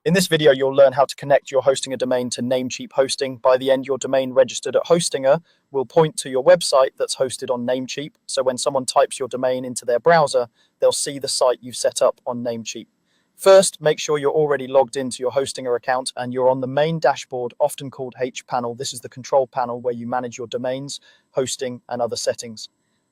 In this video, you'll learn how to connect your Hostinger domain to Namecheap hosting. By the end, your domain registered at Hostinger will point to your website that's hosted on Namecheap. So when someone types your domain into their browser, they'll see the site you've set up on Namecheap. First, make sure you're already logged into your Hostinger account and you're on the main dashboard, often called H-panel. This is the control panel where you manage your domains, hosting, and other settings.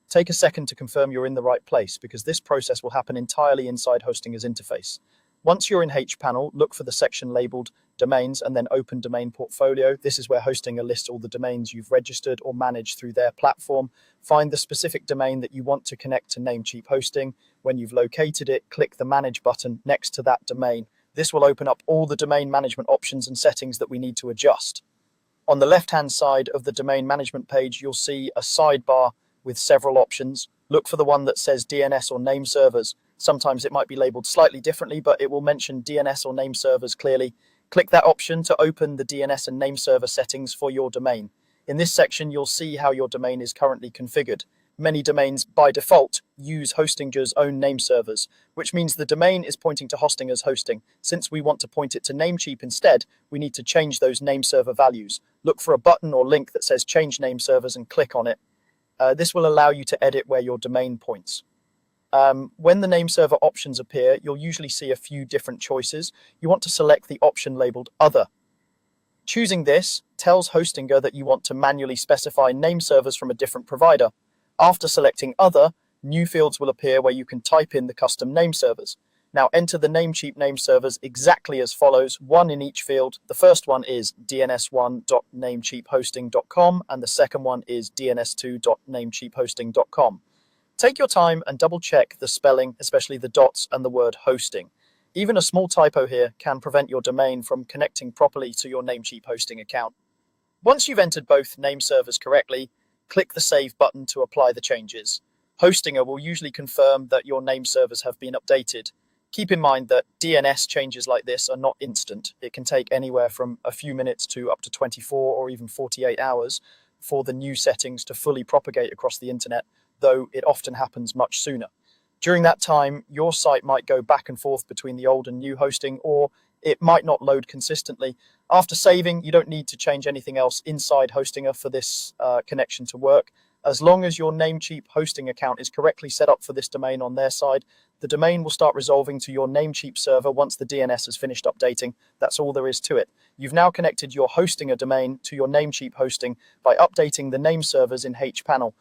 Take a second to confirm you're in the right place because this process will happen entirely inside Hostinger's interface. Once you're in H-panel, look for the section labeled Domains and then Open Domain Portfolio. This is where Hostinger lists all the domains you've registered or managed through their platform. Find the specific domain that you want to connect to Namecheap hosting. When you've located it, click the Manage button next to that domain. This will open up all the domain management options and settings that we need to adjust. On the left-hand side of the domain management page, you'll see a sidebar with several options. Look for the one that says DNS or name servers. Sometimes it might be labeled slightly differently, but it will mention DNS or name servers clearly. Click that option to open the DNS and name server settings for your domain. In this section, you'll see how your domain is currently configured. Many domains, by default, use Hostinger's own name servers, which means the domain is pointing to Hostinger's hosting. Since we want to point it to Namecheap instead, we need to change those name server values. Look for a button or link that says Change Name Servers and click on it. This will allow you to edit where your domain points. When the name server options appear, you'll usually see a few different choices. You want to select the option labeled Other. Choosing this tells Hostinger that you want to manually specify name servers from a different provider. After selecting Other, new fields will appear where you can type in the custom name servers. Now enter the Namecheap name servers exactly as follows, one in each field. The first one is dns1.namecheaphosting.com and the second one is dns2.namecheaphosting.com. Take your time and double check the spelling, especially the dots and the word hosting. Even a small typo here can prevent your domain from connecting properly to your Namecheap hosting account. Once you've entered both name servers correctly, click the Save button to apply the changes. Hostinger will usually confirm that your name servers have been updated. Keep in mind that DNS changes like this are not instant. It can take anywhere from a few minutes to up to 24 or even 48 hours for the new settings to fully propagate across the internet, though it often happens much sooner. During that time, your site might go back and forth between the old and new hosting, or it might not load consistently. After saving, you don't need to change anything else inside Hostinger for this connection to work. As long as your Namecheap hosting account is correctly set up for this domain on their side, the domain will start resolving to your Namecheap server once the DNS has finished updating. That's all there is to it. You've now connected your Hostinger domain to your Namecheap hosting by updating the name servers in H-panel.